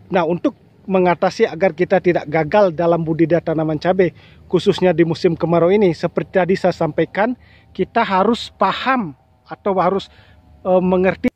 Nah, untuk mengatasi agar kita tidak gagal dalam budidaya tanaman cabai, khususnya di musim kemarau ini, seperti tadi saya sampaikan, kita harus paham atau harus mengerti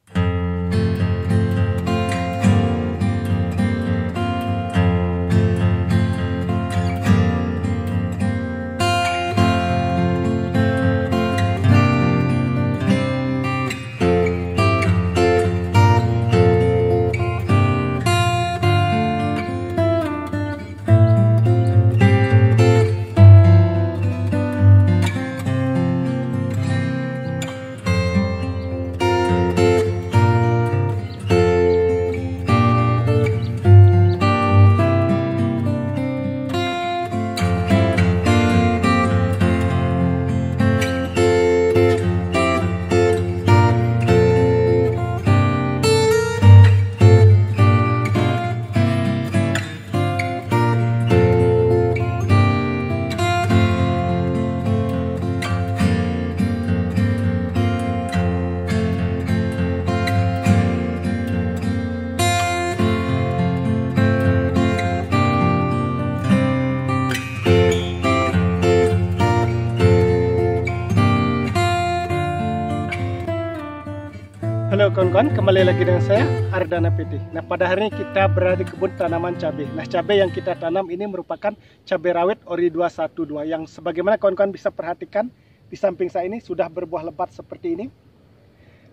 Halo kawan-kawan, kembali lagi dengan saya Ardana PT. Nah, pada hari ini kita berada di kebun tanaman cabai. Nah, cabai yang kita tanam ini merupakan cabai rawit Ori 212 yang sebagaimana kawan-kawan bisa perhatikan di samping saya ini sudah berbuah lebat seperti ini.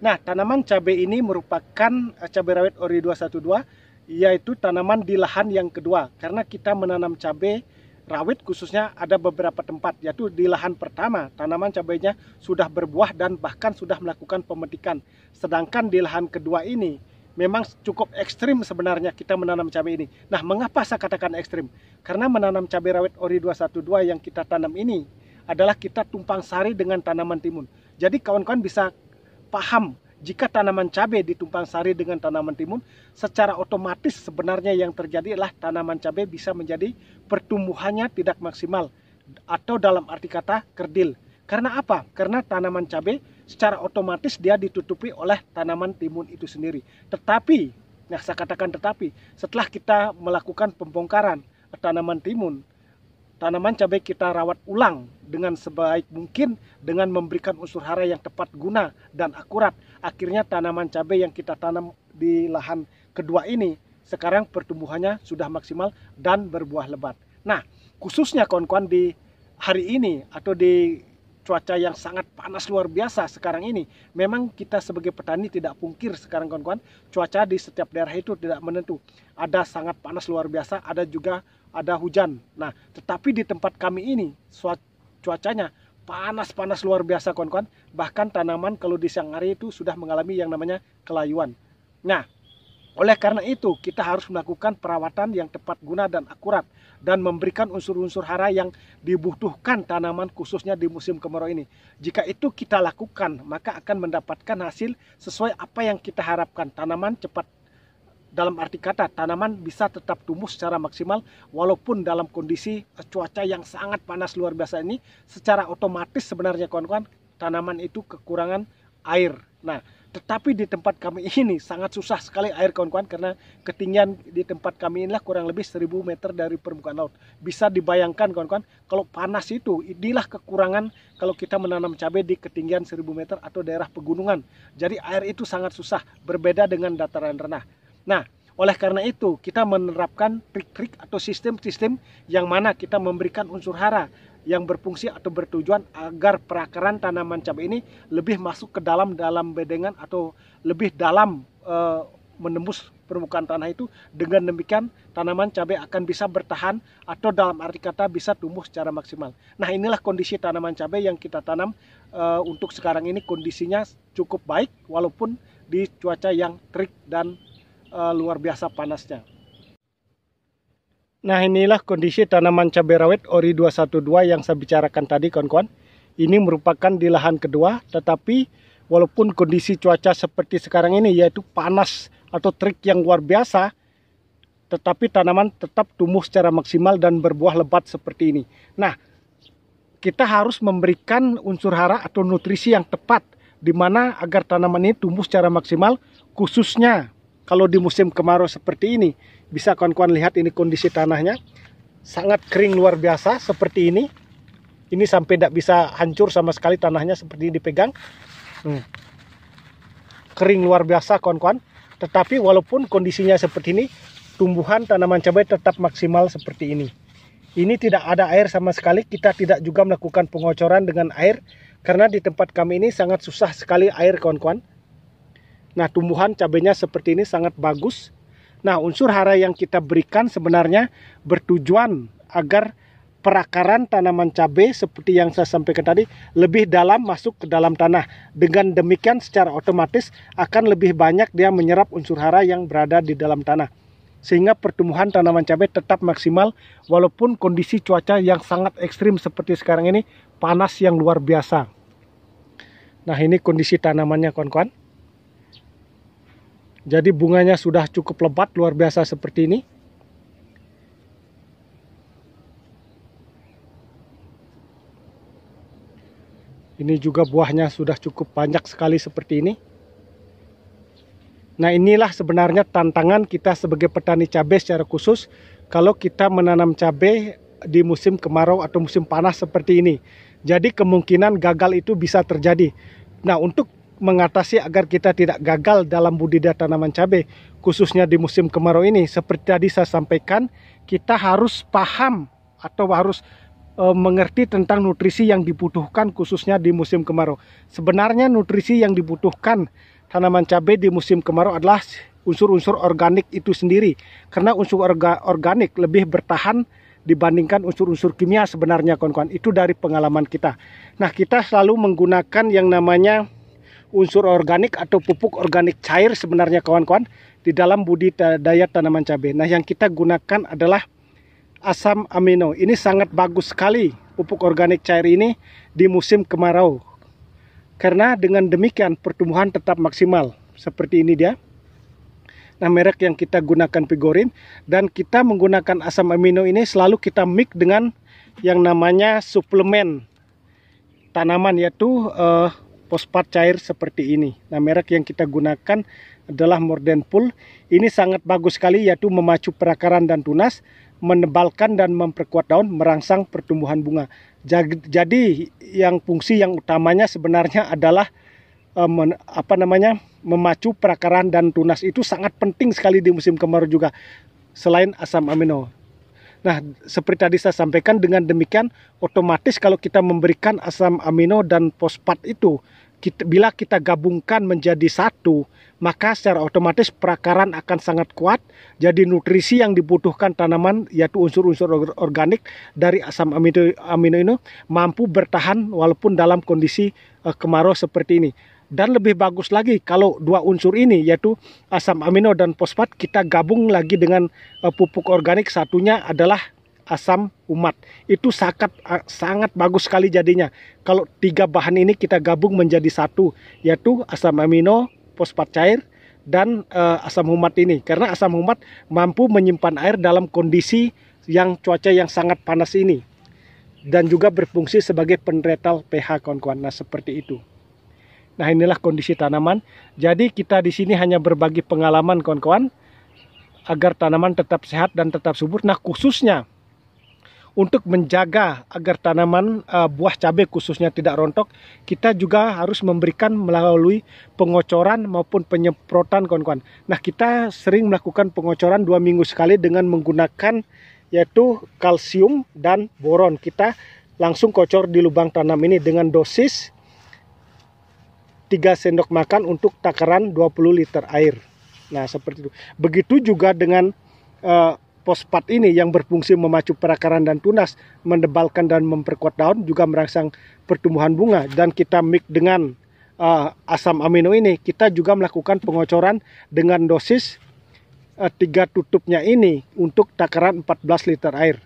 Nah, tanaman cabai ini merupakan cabai rawit Ori 212, yaitu tanaman di lahan yang kedua. Karena kita menanam cabai rawit khususnya ada beberapa tempat, yaitu di lahan pertama tanaman cabainya sudah berbuah dan bahkan sudah melakukan pemetikan. Sedangkan di lahan kedua ini memang cukup ekstrim sebenarnya kita menanam cabai ini. Nah, mengapa saya katakan ekstrim? Karena menanam cabai rawit Ori 212 yang kita tanam ini adalah kita tumpang sari dengan tanaman timun. Jadi kawan-kawan bisa paham, jika tanaman cabai ditumpang sari dengan tanaman timun, secara otomatis sebenarnya yang terjadi adalah tanaman cabai bisa menjadi pertumbuhannya tidak maksimal atau dalam arti kata kerdil. Karena apa? Karena tanaman cabai secara otomatis dia ditutupi oleh tanaman timun itu sendiri. Tetapi, nah saya katakan tetapi, setelah kita melakukan pembongkaran tanaman timun, tanaman cabai kita rawat ulang dengan sebaik mungkin dengan memberikan unsur hara yang tepat guna dan akurat. Akhirnya tanaman cabai yang kita tanam di lahan kedua ini sekarang pertumbuhannya sudah maksimal dan berbuah lebat. Nah, khususnya kawan-kawan di hari ini atau di cuaca yang sangat panas luar biasa sekarang ini, memang kita sebagai petani tidak pungkir sekarang kawan-kawan, cuaca di setiap daerah itu tidak menentu. Ada sangat panas luar biasa, ada hujan. Nah, tetapi di tempat kami ini cuacanya panas luar biasa kawan-kawan. Bahkan tanaman kalau di siang hari itu sudah mengalami yang namanya kelayuan. Nah, oleh karena itu kita harus melakukan perawatan yang tepat guna dan akurat dan memberikan unsur-unsur hara yang dibutuhkan tanaman khususnya di musim kemarau ini. Jika itu kita lakukan, maka akan mendapatkan hasil sesuai apa yang kita harapkan. Tanaman cepat, dalam arti kata tanaman bisa tetap tumbuh secara maksimal walaupun dalam kondisi cuaca yang sangat panas luar biasa ini. Secara otomatis sebenarnya kawan-kawan tanaman itu kekurangan air. Nah, tetapi di tempat kami ini sangat susah sekali air kawan-kawan, karena ketinggian di tempat kami inilah kurang lebih 1000 meter dari permukaan laut. Bisa dibayangkan kawan-kawan, kalau panas itu, inilah kekurangan kalau kita menanam cabai di ketinggian 1000 meter atau daerah pegunungan. Jadi air itu sangat susah, berbeda dengan dataran rendah. Nah, oleh karena itu kita menerapkan trik-trik atau sistem-sistem yang mana kita memberikan unsur hara yang berfungsi atau bertujuan agar perakaran tanaman cabai ini lebih masuk ke dalam bedengan atau lebih dalam menembus permukaan tanah itu. Dengan demikian tanaman cabai akan bisa bertahan atau dalam arti kata bisa tumbuh secara maksimal. Nah, inilah kondisi tanaman cabai yang kita tanam untuk sekarang ini. Kondisinya cukup baik walaupun di cuaca yang terik dan luar biasa panasnya. Nah, inilah kondisi tanaman cabai rawit Ori 212 yang saya bicarakan tadi kawan-kawan. Ini merupakan di lahan kedua, tetapi walaupun kondisi cuaca seperti sekarang ini yaitu panas atau terik yang luar biasa, tetapi tanaman tetap tumbuh secara maksimal dan berbuah lebat seperti ini. Nah, kita harus memberikan unsur hara atau nutrisi yang tepat di mana agar tanaman ini tumbuh secara maksimal, khususnya kalau di musim kemarau seperti ini, bisa kawan-kawan lihat ini kondisi tanahnya sangat kering luar biasa seperti ini. Ini sampai tidak bisa hancur sama sekali tanahnya seperti ini dipegang. Kering luar biasa kawan-kawan. Tetapi walaupun kondisinya seperti ini, tumbuhan tanaman cabai tetap maksimal seperti ini. Ini tidak ada air sama sekali. Kita tidak juga melakukan pengocoran dengan air, karena di tempat kami ini sangat susah sekali air kawan-kawan. Nah, tumbuhan cabainya seperti ini sangat bagus. Nah, unsur hara yang kita berikan sebenarnya bertujuan agar perakaran tanaman cabai seperti yang saya sampaikan tadi lebih dalam masuk ke dalam tanah. Dengan demikian secara otomatis akan lebih banyak dia menyerap unsur hara yang berada di dalam tanah. Sehingga pertumbuhan tanaman cabai tetap maksimal walaupun kondisi cuaca yang sangat ekstrim seperti sekarang ini, panas yang luar biasa. Nah, ini kondisi tanamannya kawan-kawan. Jadi bunganya sudah cukup lebat luar biasa seperti ini. Ini juga buahnya sudah cukup banyak sekali seperti ini. Nah, inilah sebenarnya tantangan kita sebagai petani cabai secara khusus kalau kita menanam cabai di musim kemarau atau musim panas seperti ini. Jadi kemungkinan gagal itu bisa terjadi. Nah, untuk mengatasi agar kita tidak gagal dalam budidaya tanaman cabai khususnya di musim kemarau ini, seperti tadi saya sampaikan, kita harus paham atau harus mengerti tentang nutrisi yang dibutuhkan khususnya di musim kemarau. Sebenarnya nutrisi yang dibutuhkan tanaman cabai di musim kemarau adalah unsur-unsur organik itu sendiri, karena unsur organik lebih bertahan dibandingkan unsur-unsur kimia sebenarnya kawan-kawan. Itu dari pengalaman kita. Nah, kita selalu menggunakan yang namanya unsur organik atau pupuk organik cair sebenarnya kawan-kawan di dalam budidaya tanaman cabai. Nah, yang kita gunakan adalah asam amino. Ini sangat bagus sekali pupuk organik cair ini di musim kemarau. Karena dengan demikian pertumbuhan tetap maksimal. Seperti ini dia. Nah, merek yang kita gunakan Pigorin, dan kita menggunakan asam amino ini selalu kita mix dengan yang namanya suplemen tanaman, yaitu fosfat cair seperti ini. Nah, merek yang kita gunakan adalah Mordenpool. Ini sangat bagus sekali, yaitu memacu perakaran dan tunas, menebalkan dan memperkuat daun, merangsang pertumbuhan bunga. Jadi yang fungsi yang utamanya sebenarnya adalah memacu perakaran dan tunas. Itu sangat penting sekali di musim kemarau juga, selain asam amino. Nah, seperti tadi saya sampaikan, dengan demikian otomatis kalau kita memberikan asam amino dan fosfat itu, bila kita gabungkan menjadi satu, maka secara otomatis perakaran akan sangat kuat. Jadi nutrisi yang dibutuhkan tanaman, yaitu unsur-unsur organik dari asam amino ini, mampu bertahan walaupun dalam kondisi kemarau seperti ini. Dan lebih bagus lagi kalau dua unsur ini, yaitu asam amino dan fosfat, kita gabung lagi dengan pupuk organik, satunya adalah asam humat. Itu sangat bagus sekali jadinya. Kalau tiga bahan ini kita gabung menjadi satu, yaitu asam amino, fosfat cair, dan asam humat ini. Karena asam humat mampu menyimpan air dalam kondisi yang cuaca yang sangat panas ini. Dan juga berfungsi sebagai penetral pH kawan-kawan. Nah, seperti itu. Nah, inilah kondisi tanaman. Jadi kita di sini hanya berbagi pengalaman kawan-kawan agar tanaman tetap sehat dan tetap subur. Nah, khususnya untuk menjaga agar tanaman buah cabai khususnya tidak rontok, kita juga harus memberikan melalui pengocoran maupun penyemprotan kawan-kawan. Nah, kita sering melakukan pengocoran 2 minggu sekali dengan menggunakan yaitu kalsium dan boron. Kita langsung kocor di lubang tanam ini dengan dosis 3 sendok makan untuk takaran 20 liter air. Nah, seperti itu. Begitu juga dengan fosfat ini yang berfungsi memacu perakaran dan tunas, mendebalkan dan memperkuat daun, juga merangsang pertumbuhan bunga. Dan kita mix dengan asam amino ini, kita juga melakukan pengocoran dengan dosis 3 tutupnya ini untuk takaran 14 liter air.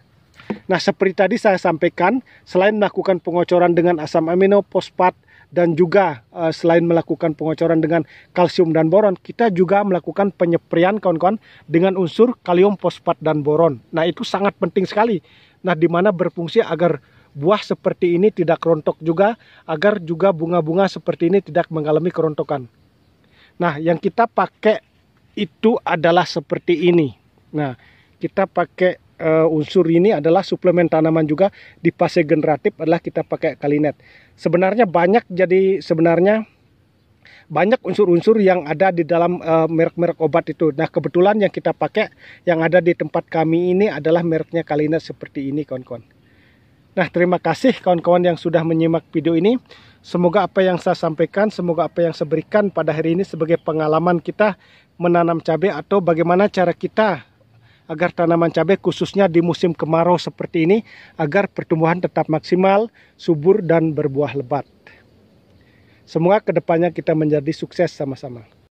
Nah, seperti tadi saya sampaikan, selain melakukan pengocoran dengan asam amino, fosfat, dan juga selain melakukan pengocoran dengan kalsium dan boron, kita juga melakukan penyepraian kawan-kawan dengan unsur kalium, fosfat, dan boron. Nah, itu sangat penting sekali. Nah, di mana berfungsi agar buah seperti ini tidak rontok juga, agar juga bunga-bunga seperti ini tidak mengalami kerontokan. Nah, yang kita pakai itu adalah seperti ini. Nah, kita pakai unsur ini adalah suplemen tanaman juga di fase generatif adalah kita pakai Kalinet. Sebenarnya banyak unsur-unsur yang ada di dalam merek-merek obat itu. Nah, kebetulan yang kita pakai yang ada di tempat kami ini adalah mereknya Kalinet seperti ini, kawan-kawan. Nah, terima kasih kawan-kawan yang sudah menyimak video ini. Semoga apa yang saya sampaikan, semoga apa yang saya berikan pada hari ini sebagai pengalaman kita menanam cabai atau bagaimana cara kita agar tanaman cabai khususnya di musim kemarau seperti ini agar pertumbuhan tetap maksimal, subur dan berbuah lebat. Semoga kedepannya kita menjadi sukses sama-sama.